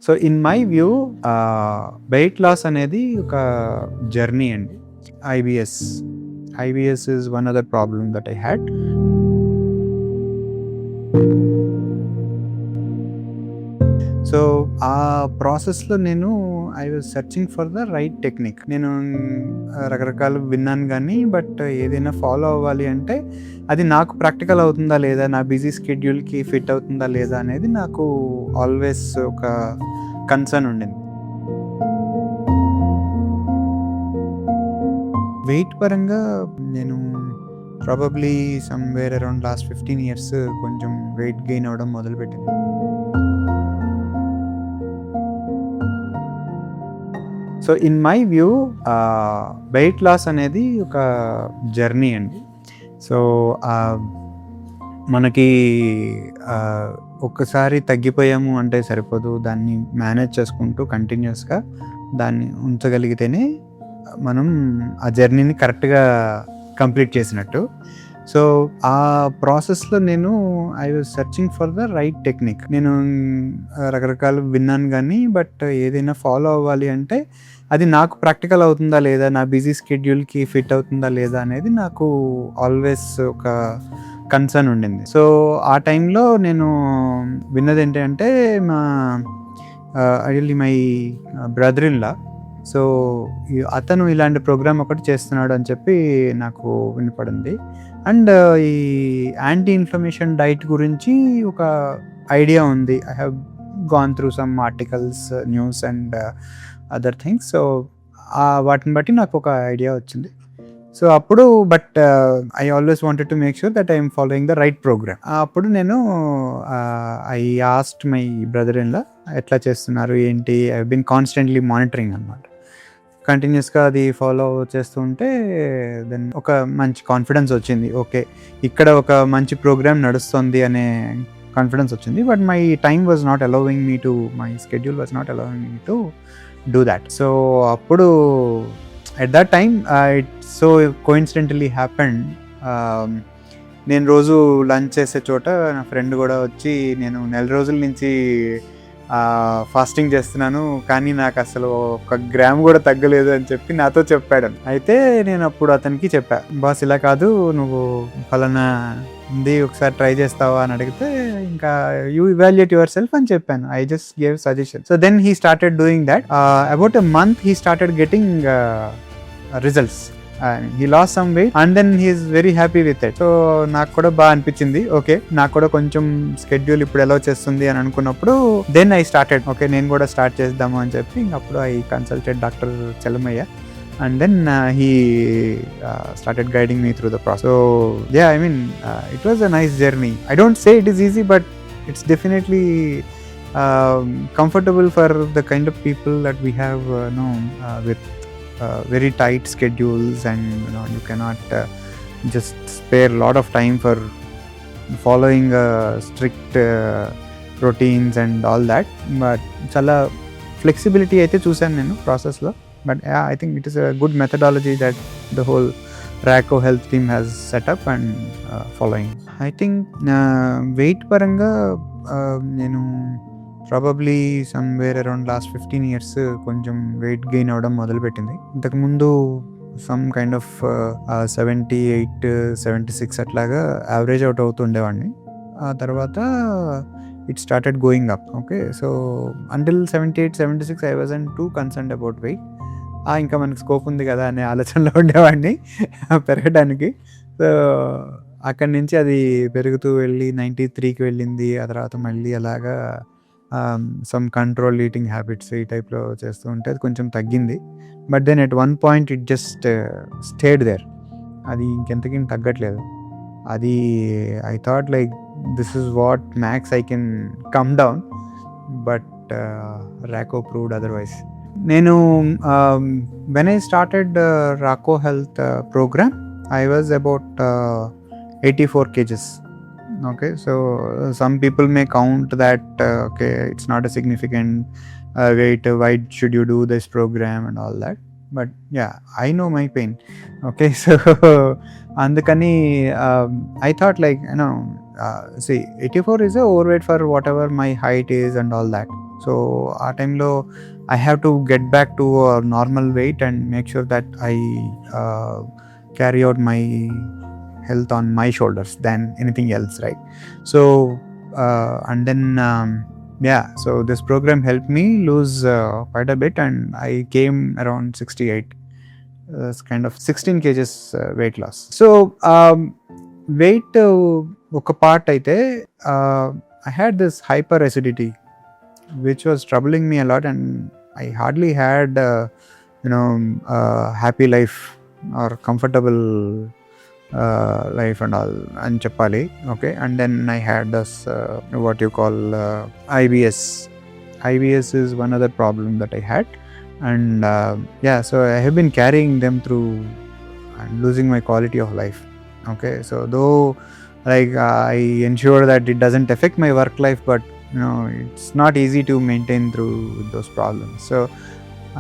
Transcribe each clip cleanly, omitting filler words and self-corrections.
So in my view weight loss అనేది ఒక journey అండి. IBS is one other problem that I had. So ఆ ప్రాసెస్లో నేను I was searching for the right technique. నేను రకరకాలు విన్నాను కానీ బట్ ఏదైనా ఫాలో అవ్వాలి అంటే అది నాకు ప్రాక్టికల్ అవుతుందా లేదా, నా బిజీ స్కెడ్యూల్కి ఫిట్ అవుతుందా లేదా అనేది నాకు ఆల్వేస్ ఒక కన్సర్న్ ఉండింది. వెయిట్ పరంగా నేను probably somewhere around last 15 years కొంచెం వెయిట్ గెయిన్ అవ్వడం మొదలుపెట్టింది. So in my view weight loss అనేది ఒక జర్నీ అండి. సో మనకి ఒక్కసారి తగ్గిపోయాము అంటే సరిపోదు, దాన్ని మేనేజ్ చేసుకుంటూ కంటిన్యూస్గా దాన్ని ఉంచగలిగితేనే మనం ఆ జర్నీని కరెక్ట్గా కంప్లీట్ చేసినట్టు. సో ఆ ప్రాసెస్లో నేను I was searching for the right technique. నేను రకరకాలు విన్నాను కానీ బట్ ఏదైనా ఫాలో అవ్వాలి అంటే అది నాకు ప్రాక్టికల్ అవుతుందా లేదా, నా బిజీ స్కెడ్యూల్కి ఫిట్ అవుతుందా లేదా అనేది నాకు ఆల్వేస్ ఒక కన్సర్న్ ఉండింది. సో ఆ టైంలో నేను విన్నది ఏంటంటే ideally my brother in law, so అతను ఇలాంటి ప్రోగ్రామ్ ఒకటి చేస్తున్నాడు అని చెప్పి నాకు వినపడింది. అండ్ ఈ యాంటీ ఇన్ఫ్లమేషన్ డైట్ గురించి ఒక ఐడియా ఉంది. I have gone through some articles, news and other things. So వాటిని బట్టి నాకు ఒక ఐడియా వచ్చింది. సో అప్పుడు but I always wanted to make sure that I'm following the right program. అప్పుడు నేను I asked my brother in law ఎట్లా చేస్తున్నారు ఏంటి. I have been constantly monitoring అన్నమాట. కంటిన్యూస్గా అది ఫాలో చేస్తూ ఉంటే దెన్ ఒక మంచి కాన్ఫిడెన్స్ వచ్చింది. ఓకే, ఇక్కడ ఒక మంచి ప్రోగ్రామ్ నడుస్తుంది అనే కాన్ఫిడెన్స్ వచ్చింది. But my time was not allowing me to, my schedule was not allowing me to do that. So అప్పుడు at that time it so coincidentally happened, నేను రోజు లంచ్ చేసే చోట నా ఫ్రెండ్ కూడా వచ్చి, నేను 1 రోజుల నుంచి ఫాస్టింగ్ చేస్తున్నాను కానీ నాకు అసలు 1 గ్రామ్ కూడా తగ్గలేదు అని చెప్పి నాతో చెప్పాడు. అయితే నేను అప్పుడు అతనికి చెప్పా, బాస్ ఇలా కాదు, నువ్వు ఫలానా ఉంది, ఒకసారి ట్రై చేస్తావా అని అడిగితే ఇంకా యూ ఇవాల్యుయేట్ యువర్ సెల్ఫ్ అని చెప్పాను. I just gave suggestion. So then he started doing that. About a month he started getting results. he lost some weight and then he is very happy with it. So నాకు కూడా బాగా అనిపించింది. Okay, నాకు కూడా కొంచెం schedule ఇప్పుడు ఎలా చేస్తుంది అని అనుకున్నప్పుడు దెన్ ఐ స్టార్టెడ్, ఓకే నేను కూడా స్టార్ట్ చేద్దాము అని చెప్పి అప్పుడు I consulted doctor Chellamayya and then he started guiding me through the process. So yeah, I mean it was a nice journey. I don't say it is easy, but it's definitely comfortable for the kind of people that we have with very tight schedules, and you cannot just spare a lot of time for following strict routines and all that. But chala flexibility aithe chusanu nenu process lo. But yeah, I think it is a good methodology that the whole Raco health team has set up and following. I think weight paranga nenu probably somewhere around last 15 years కొంచెం weight gain అవ్వడం మొదలుపెట్టింది. ఇంతకుముందు some kind of 78, 76 అట్లాగా average out అవుతూ ఉండేవాడిని. ఆ తర్వాత it started going up. Okay, so until 78, 76 I wasn't two concerned about weight. ఇంకా మనకు స్కోప్ ఉంది కదా అనే ఆలోచనలో ఉండేవాడిని పెరగడానికి. సో అక్కడి నుంచి అది పెరుగుతూ వెళ్ళి 93కి వెళ్ళింది. ఆ తర్వాత మళ్ళీ అలాగా సమ్ కంట్రోల్ ఈటింగ్ హ్యాబిట్స్ ఈ టైప్లో చేస్తూ ఉంటే అది కొంచెం తగ్గింది. But then at one point it just stayed there. అది ఇంకెంతకీ తగ్గట్లేదు. అది I thought like this is what max I can come down, but Rako proved otherwise. నేను when I started Rako health program I was about 84 kgs. Okay, so some people may count that okay, it's not a significant weight, why should you do this program and all that, but yeah, I know my pain. Okay, so andukani I thought like see 84 is a overweight for whatever my height is and all that. So ఆ టైంలో I have to get back to normal weight and make sure that I carry out my health on my shoulders than anything else, right? So and then yeah, so this program helped me lose quite a bit, and I came around 68, kind of 16 kgs weight loss. So weight oka part aithe I had this hyper acidity which was troubling me a lot, and I hardly had happy life or comfortable life and all అని చెప్పాలి. Okay, and then I had this what you call IBS. IBS is one other problem that I had, and yeah, so I have been carrying them through and losing my quality of life. Okay, so though like I ensure that it doesn't affect my work life, but it's not easy to maintain through those problems. So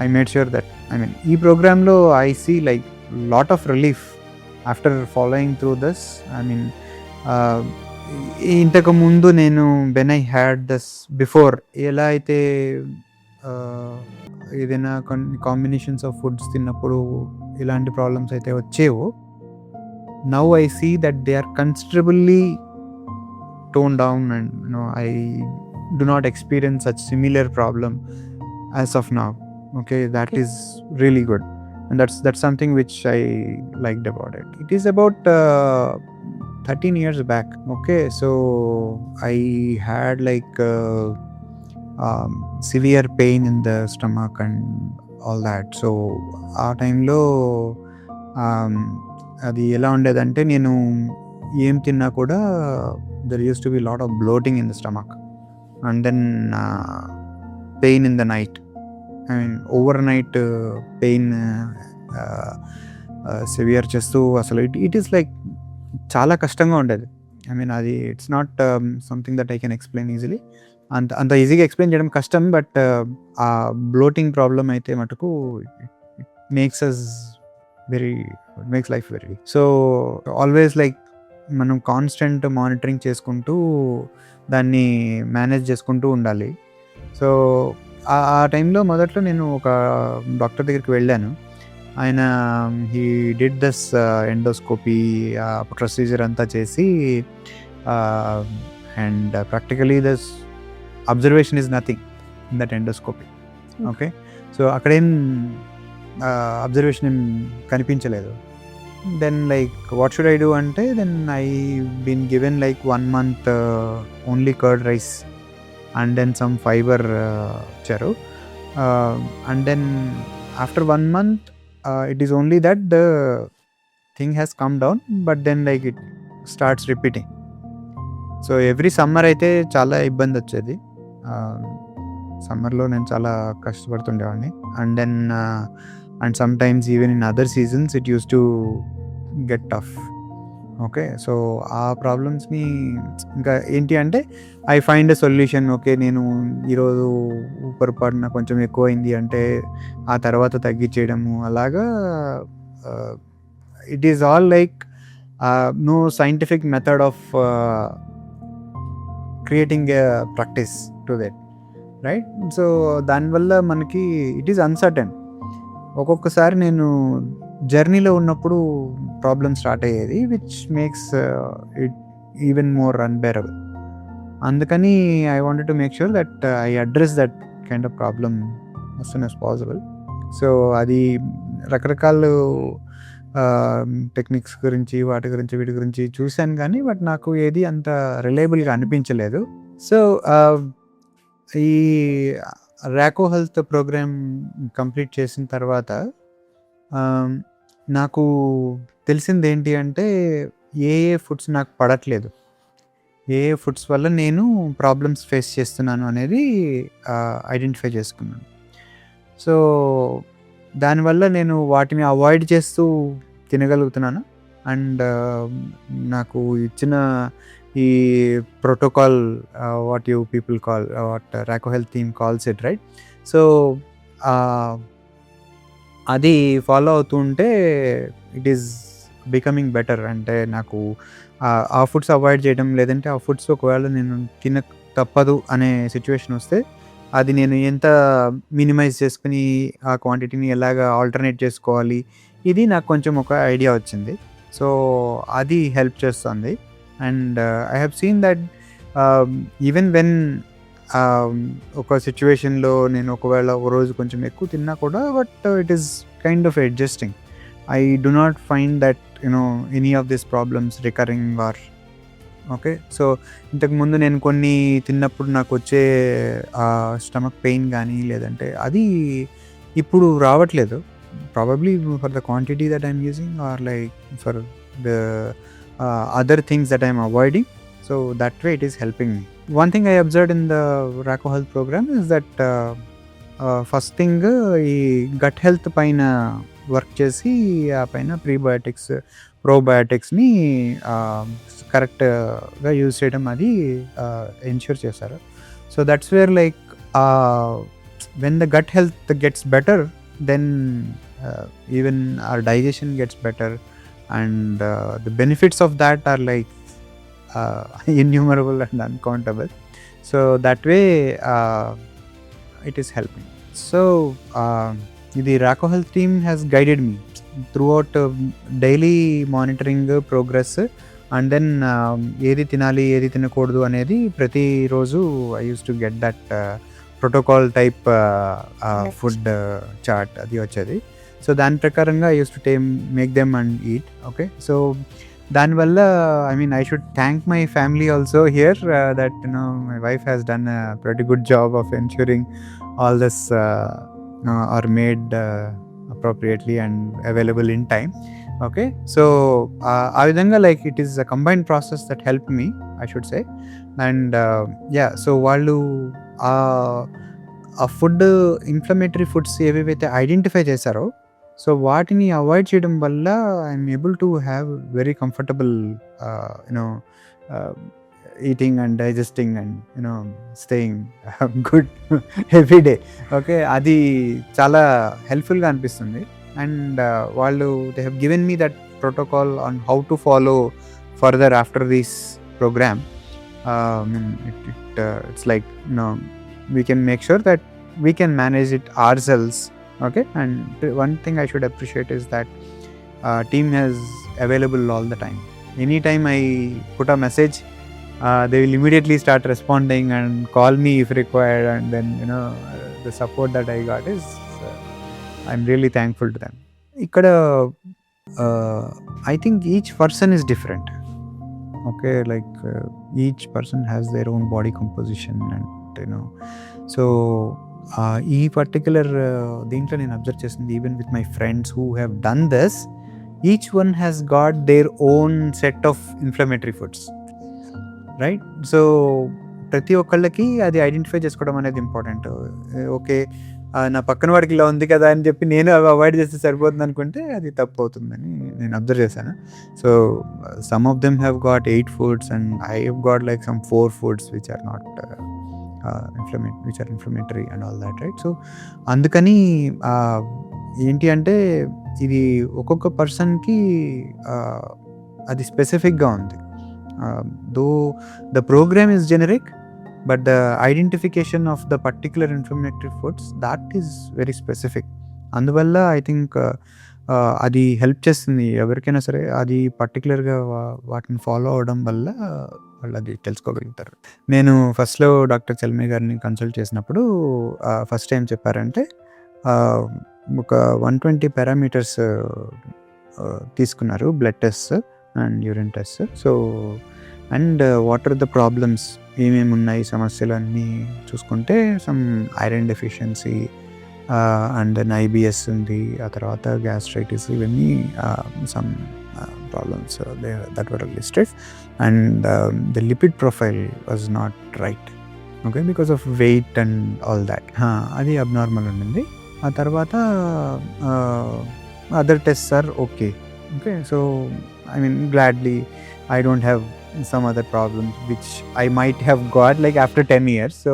I made sure that ఈ ప్రోగ్రాంలో I see like lot of relief after following through this. ఇంతకు ముందు నేను when I had this before ఎలా అయితే ఏదైనా combinations of foods తిన్నప్పుడు ఇలాంటి ప్రాబ్లమ్స్ అయితే వచ్చేవో, now I see that they are considerably toned down, and I do not experience such similar problem as of now. Okay, that is really good, and that's something which I liked about it. It is about 13 years back. Okay, so I had like severe pain in the stomach and all that. So ఆ టైంలో అది ఎలా ఉండేదంటే, నేను ఏం తిన్నా కూడా there used to be a lot of bloating in the stomach, and then pain in the night. Overnight pain severe చేస్తూ అసలు ఇట్ ఈస్ లైక్ చాలా కష్టంగా ఉండేది. అది it's not something that I can explain easily. అంత ఈజీగా explain చేయడం కష్టం, బట్ ఆ బ్లోటింగ్ ప్రాబ్లం అయితే మటుకు it makes life very. So always like మనం కాన్స్టెంట్ మానిటరింగ్ చేసుకుంటూ దాన్ని మేనేజ్ చేసుకుంటూ ఉండాలి. సో ఆ టైంలో మొదట్లో నేను ఒక డాక్టర్ దగ్గరికి వెళ్ళాను. ఆయన he did this endoscopy procedure అంతా చేసి, and practically this observation is nothing in that endoscopy. Okay, so అక్కడేం అబ్జర్వేషన్ ఏం కనిపించలేదు. Then like what should I do అంటే, then I been given like 1 month only curd rice and then some fiber charu, and then after 1 month it is only that the thing has come down, but then like it starts repeating. So every summer అయితే చాలా ఇబ్బంది వచ్చేది. సమ్మర్లో నేను చాలా కష్టపడుతుండేవాడిని, and then and sometimes even in other seasons it use to get tough. Okay, so ఆ ప్రాబ్లమ్స్ని ఇంకా ఏంటి అంటే, I find a solution. Okay, నేను ఈరోజు పొరపాటున కొంచెం ఎక్కువైంది అంటే ఆ తర్వాత తగ్గించేయడము, అలాగా it is all like no scientific method of creating a practice to that, right? So దానివల్ల మనకి ఇట్ ఈస్ అన్సర్టన్. ఒక్కొక్కసారి నేను జర్నీలో ఉన్నప్పుడు ప్రాబ్లమ్ స్టార్ట్ అయ్యేది, which makes it even more unbearable. అందుకని I wanted to make sure that I address that kind of problem as soon as possible. So అది రకరకాల టెక్నిక్స్ గురించి వీటి గురించి చూశాను, కానీ బట్ నాకు ఏది అంత రిలయబుల్గా అనిపించలేదు. సో ఈ ర్యాకో హెల్త్ ప్రోగ్రామ్ కంప్లీట్ చేసిన తర్వాత నాకు తెలిసింది ఏంటి అంటే, ఏ ఫుడ్స్ నాకు పడట్లేదు, ఏ ఫుడ్స్ వల్ల నేను ప్రాబ్లమ్స్ ఫేస్ చేస్తున్నాను అనేది ఐడెంటిఫై చేసుకున్నాను. సో దానివల్ల నేను వాటిని అవాయిడ్ చేస్తూ తినగలుగుతున్నాను. అండ్ నాకు ఇచ్చిన ఈ protocol, what you people call, what Rako health team calls it, right? So అది ఫాలో అవుతూ ఉంటే ఇట్ ఈస్ బికమింగ్ బెటర్. అంటే నాకు ఆ ఫుడ్స్ అవాయిడ్ చేయడం, లేదంటే ఆ ఫుడ్స్ ఒకవేళ నేను తప్పదు అనే సిచ్యువేషన్ వస్తే అది నేను ఎంత మినిమైజ్ చేసుకొని ఆ క్వాంటిటీని ఎలాగా ఆల్టర్నేట్ చేసుకోవాలి, ఇది నాకు కొంచెం ఒక ఐడియా వచ్చింది. సో, అది హెల్ప్ చేస్తుంది. And I have seen that even when ఒక సిట్యుయేషన్‌లో నేను ఒకవేళ ఒక రోజు కొంచెం ఎక్కువ తిన్నా కూడా but it is kind of adjusting. I do not find that any of this problems recurring or okay. So, ఇంతకుముందు నేను కొన్ని తిన్నప్పుడు నాకొచ్చే స్టమక్ పెయిన్ గానీ, లేదంటే అది ఇప్పుడు రావట్లేదు. Probably for the quantity that I'm using or like for the other things that I'm avoiding. So, that way it is helping me. One thing I observed in the Raco Health program is that first thing ఈ gut health పైన work చేసి ఆ పైన prebiotics, ప్రోబయోటిక్స్‌ని కరెక్ట్‌గా use చేయడం అది ensure చేశారు. So, that's where like when the gut health gets better then even our digestion gets better and the benefits of that are like innumerable and uncountable. So that way it is helping. So the Raco Health team has guided me throughout daily monitoring progress and then ఏది తినాలి ఏది తినకూడదు అనేది ప్రతిరోజు I use to get that protocol type food chart అది వచ్చేది. So దాని ప్రకారంగా I use to make them and eat. Okay. So దానివల్ల I mean I should thank my family also here that my wife has done a pretty good job of ensuring all this are made appropriately and available in time. Okay. So ఆ విధంగా like it is a combined process that help me I should say. And so వాళ్ళు ఆ food inflammatory foods ఏవేవైతే identify చేశారో so వాటిని avoid చేయడం వల్ల I'm able to have very comfortable eating and digesting and staying good every day. Okay. అది చాలా హెల్ప్ఫుల్గా అనిపిస్తుంది. అండ్ వాళ్ళు they have given me that protocol on how to follow further after this program. It's like we can make sure that we can manage it ourselves. Okay. And one thing I should appreciate is that team is available all the time. Anytime I put a message, they will immediately start responding and call me if required, and then the support that I got is I'm really thankful to them. Ikkada I think each person is different. Okay, like each person has their own body composition and so ఈ particular దీంట్లో నేను observe చేసింది even with my friends who have done this, each one has got their own set of inflammatory foods, right? So ప్రతి ఒక్కళ్ళకి అది identify చేసుకోవడం అనేది important. Okay, నా పక్కన వాడికి ఇలా ఉంది కదా అని చెప్పి నేను అవి అవాయిడ్ చేస్తే సరిపోతుంది అనుకుంటే అది తప్పు అవుతుందని నేను అబ్జర్వ్ చేశాను. So some of them have got 8 foods and I have got like some 4 foods which are not which are inflammatory and all that, right? So అందుకని ఏంటి అంటే ఇది ఒక్కొక్క పర్సన్కి అది స్పెసిఫిక్గా ఉంది. Though the program is generic but the identification of the particular inflammatory foods that is very specific. అందువల్ల ఐ థింక్ అది హెల్ప్ చేస్తుంది ఎవరికైనా సరే. అది పర్టికులర్గా వాటిని ఫాలో అవడం వల్ల వాళ్ళు అది తెలుసుకోగలుగుతారు. నేను ఫస్ట్లో డాక్టర్ చల్మే గారిని కన్సల్ట్ చేసినప్పుడు ఫస్ట్ ఏం చెప్పారంటే ఒక 120 పారామీటర్స్ తీసుకున్నారు, blood test and urine test. So and what are the problems, ఏమేమి ఉన్నాయి సమస్యలు అన్నీ చూసుకుంటే some iron deficiency and then IBS ఉంది, ఆ తర్వాత గ్యాస్ట్రైటిస్, ఇవన్నీ some problems that were listed. And the lipid profile was not right, okay, because of weight and all that. అది అబ్నార్మల్ ఉండింది. ఆ తర్వాత other tests are okay. Okay, so I mean gladly I don't have some other problems which I might have got like after 10 years. So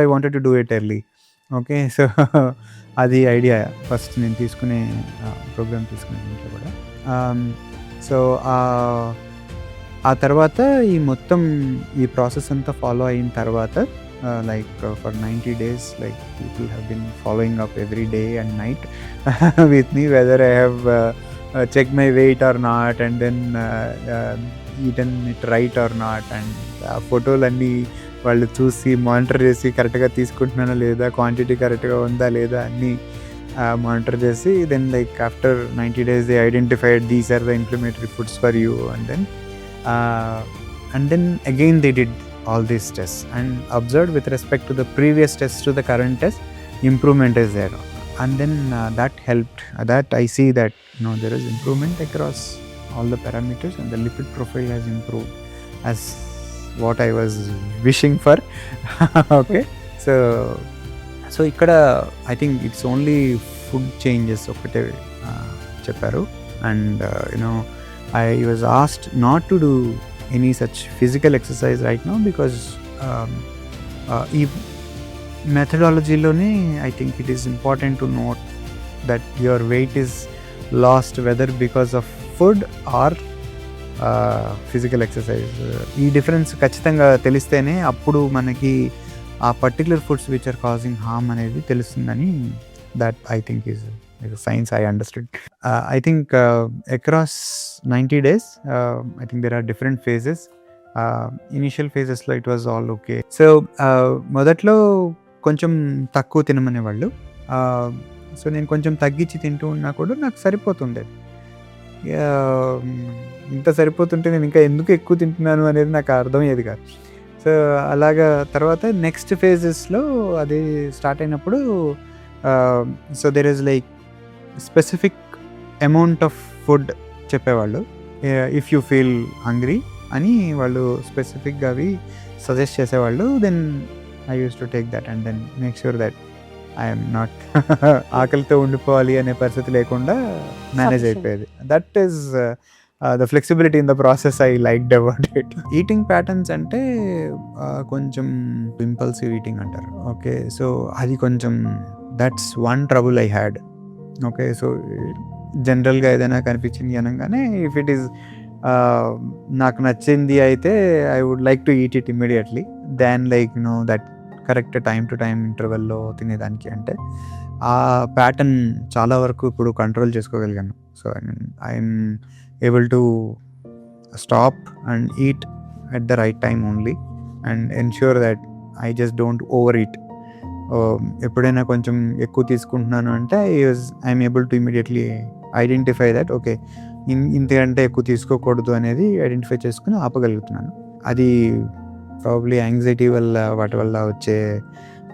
I wanted to do it early. Okay, so అది idea first నేను తీసుకునే programme తీసుకునే ఇంట్లో కూడా. So ఆ తర్వాత ఈ మొత్తం ఈ ప్రాసెస్ అంతా ఫాలో అయిన తర్వాత for 90 days, like people have been following up every day and night with me whether I have checked my weight or not, and then eaten it right or not, and ఫోటోలన్నీ వాళ్ళు చూసి monitor చేసి కరెక్ట్గా తీసుకుంటున్నానా లేదా, quantity కరెక్ట్గా ఉందా లేదా అన్నీ మానిటర్ చేసి, then like after 90 days they identified these are the inflammatory foods for you, and then again they did all these tests and observed with respect to the previous test to the current test, improvement is there, and then that helped, that I see that there is improvement across all the parameters and the lipid profile has improved as what I was wishing for. Okay, so ఇక్కడ I think it's only food changes ఒకటే చెప్పారు, and I was asked not to do any such physical exercise right now because ఈ మెథడాలజీలోనే I think it is important to note that your weight is lost whether because of food or physical exercise. ఈ difference ఖచ్చితంగా తెలిస్తేనే అప్పుడు మనకి ఆ particular foods which are causing harm అనేది తెలుస్తుందని, that I think is science I understood. I think across 90 days I think there are different phases. Initial ఫేజెస్లో it was all okay. So మొదట్లో కొంచెం తక్కువ తినమనేవాళ్ళు. సో నేను కొంచెం తగ్గించి తింటూ ఉన్నా కూడా నాకు సరిపోతుండేది. ఇంత సరిపోతుంటే నేను ఇంకా ఎందుకు ఎక్కువ తింటున్నాను అనేది నాకు అర్థమయ్యేది కాదు. సో అలాగా తర్వాత నెక్స్ట్ ఫేజెస్లో అది స్టార్ట్ అయినప్పుడు so there is like specific amount of food చెప్పేవాళ్ళు. ఇఫ్ యూ ఫీల్ హంగ్రీ అని వాళ్ళు స్పెసిఫిక్గా అవి సజెస్ట్ చేసేవాళ్ళు. Then I use to take that and then make sure that I'm not ఆకలితో ఉండిపోవాలి అనే పరిస్థితి లేకుండా మేనేజ్ అయిపోయేది. That is the flexibility in the process I liked about it. Eating patterns అంటే కొంచెం ఇంపల్సివ్ ఈటింగ్ అంటారు. ఓకే, సో అది కొంచెం that's one trouble I had. Okay, so జనరల్గా ఏదైనా కనిపించింది అనగానే ఇఫ్ ఇట్ ఈస్ నాకు నచ్చింది అయితే I would like to eat it immediately than like that correct time to time ఇంటర్వెల్లో తినేదానికి. అంటే ఆ ప్యాటర్న్ చాలా వరకు ఇప్పుడు కంట్రోల్ చేసుకోగలిగాను. So I'm able to stop and eat at the right time only and ensure that I just don't over eat. ఎప్పుడైనా కొంచెం ఎక్కువ తీసుకుంటున్నాను అంటే I'm able to immediately identify that okay ఇంతకంటే ఎక్కువ తీసుకోకూడదు అనేది ఐడెంటిఫై చేసుకుని ఆపగలుగుతున్నాను. అది ప్రాబబ్లీ యాంగ్జైటీ వల్ల వాటి వల్ల వచ్చే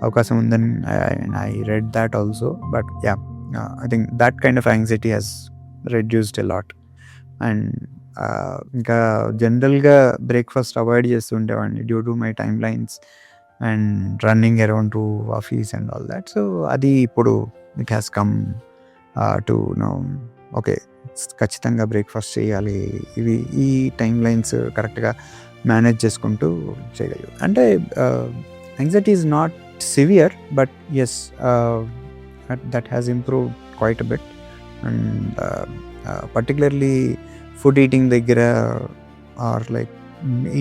అవకాశం ఉందని I read that also. But yeah, I think that kind of anxiety has reduced a lot. And ఇంకా జనరల్గా బ్రేక్ఫాస్ట్ అవాయిడ్ చేస్తూ ఉండేవాడిని due to my time lines and running around to office and all that. So అది ఇప్పుడు it has come to okay ఖచ్చితంగా breakfast చేయాలి, ఇవి ఈ టైం లైన్స్ కరెక్ట్గా మేనేజ్ చేసుకుంటూ చేయగలిగాం. అంటే anxiety is not severe but yes that has improved quite a bit. And particularly food eating దగ్గర ఆర్ లైక్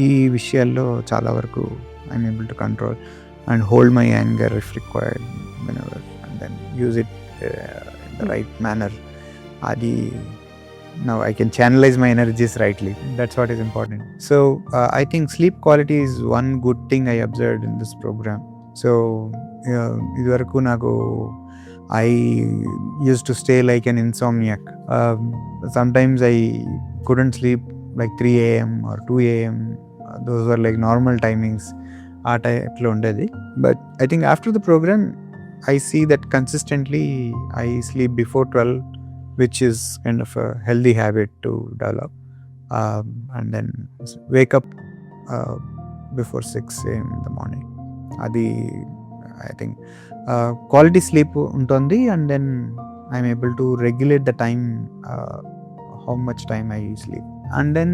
ఈ విషయాల్లో చాలా వరకు I'm able to control and hold my anger if required whenever and then use it in the right manner. అది now I can channelize my energies rightly. That's what is important. So I think sleep quality is one good thing I observed in this program. So idvaraku naku I used to stay like an insomniac. Sometimes I couldn't sleep like 3 a.m. or 2 a.m. Those were like normal timings. Aa type lo undedi. But I think after the program I see that consistently I sleep before 12, which is kind of a healthy habit to develop, and then wake up before 6 a.m. in the morning. Adi I think quality sleep untundi, and then I'm able to regulate the time, how much time I sleep. And then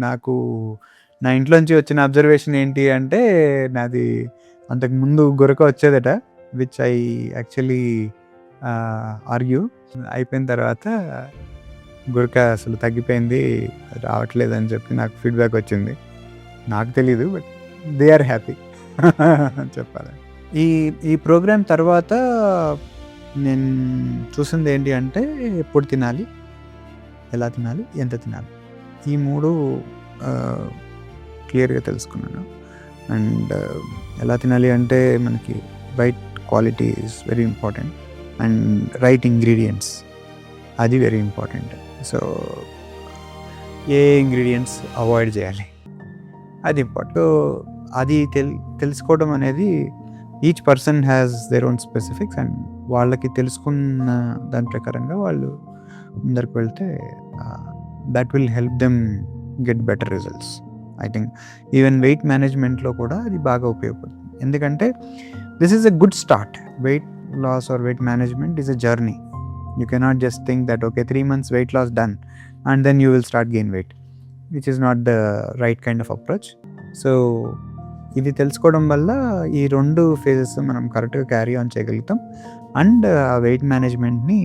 నాకు నా ఇంట్లోంచి వచ్చిన observation ఏంటి అంటే నాది అంతకుముందు గురక వచ్చేదట, which I actually argue. అయిపోయిన తర్వాత గురక అసలు తగ్గిపోయింది, రావట్లేదు అని చెప్పి నాకు ఫీడ్బ్యాక్ వచ్చింది. నాకు తెలీదు, బట్ దే ఆర్ హ్యాపీ చెప్పాలి. ఈ ఈ ప్రోగ్రామ్ తర్వాత నేను చూసింది ఏంటి అంటే ఎప్పుడు తినాలి, ఎలా తినాలి, ఎంత తినాలి, ఈ 3 క్లియర్గా తెలుసుకున్నాను. అండ్ ఎలా తినాలి అంటే మనకి right quality is very important and right ingredients అది వెరీ ఇంపార్టెంట్. సో ఏ ఇంగ్రీడియంట్స్ అవాయిడ్ చేయాలి అది ఇంపార్టెంట్. సో అది తెలుసుకోవడం అనేది each person has their own specifics and వాళ్ళకి తెలుసుకున్న దాని ప్రకారంగా వాళ్ళు ముందరికి వెళ్తే that will help them get better results. I think even weight మేనేజ్మెంట్లో కూడా అది బాగా ఉపయోగపడుతుంది. ఎందుకంటే this is a good start. Weight loss or weight management is a journey. You cannot just think that okay 3 months weight loss done and then you will start gain weight, which is not the right kind of approach. So ఇది తెలుసుకోవడం వల్ల ఈ 2 phases మనం కరెక్ట్గా carry on చేయగలుగుతాం and ఆ weight మేనేజ్మెంట్ని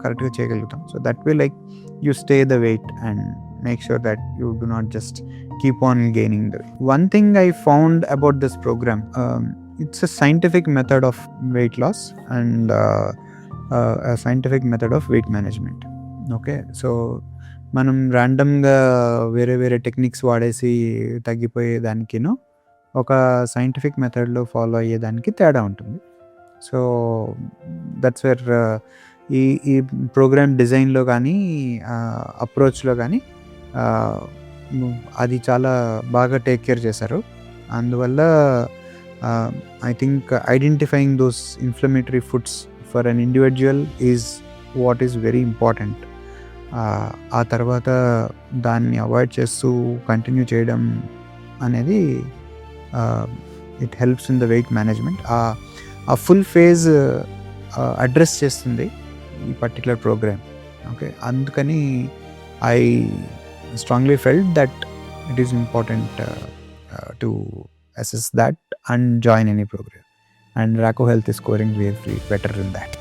కరెక్ట్గా చేయగలుగుతాం. So that will like you stay the weight and make sure that you do not just keep on gaining the weight. One thing I found about this program, it's a scientific method of weight loss and a scientific method of weight management. Okay, so మనం ర్యాండమ్గా వేరే techniques వాడేసి తగ్గిపోయేదానికిను ఒక scientific మెథడ్లో follow అయ్యేదానికి తేడా ఉంటుంది. So that's wear ఈ ప్రోగ్రామ్ డిజైన్లో కానీ అప్రోచ్లో కానీ అది చాలా బాగా టేక్ కేర్ చేశారు. అందువల్ల I think identifying those inflammatory foods for an individual is what is very important. ఆ తర్వాత దాన్ని అవాయిడ్ చేస్తూ కంటిన్యూ చేయడం అనేది it helps in the weight management. ఆ ఫుల్ ఫేజ్ అడ్రస్ చేస్తుంది ఈ పర్టికులర్ ప్రోగ్రామ్. ఓకే, అందుకని I strongly felt that it is important to assess that and join any program. And Raco Health is scoring way better in that.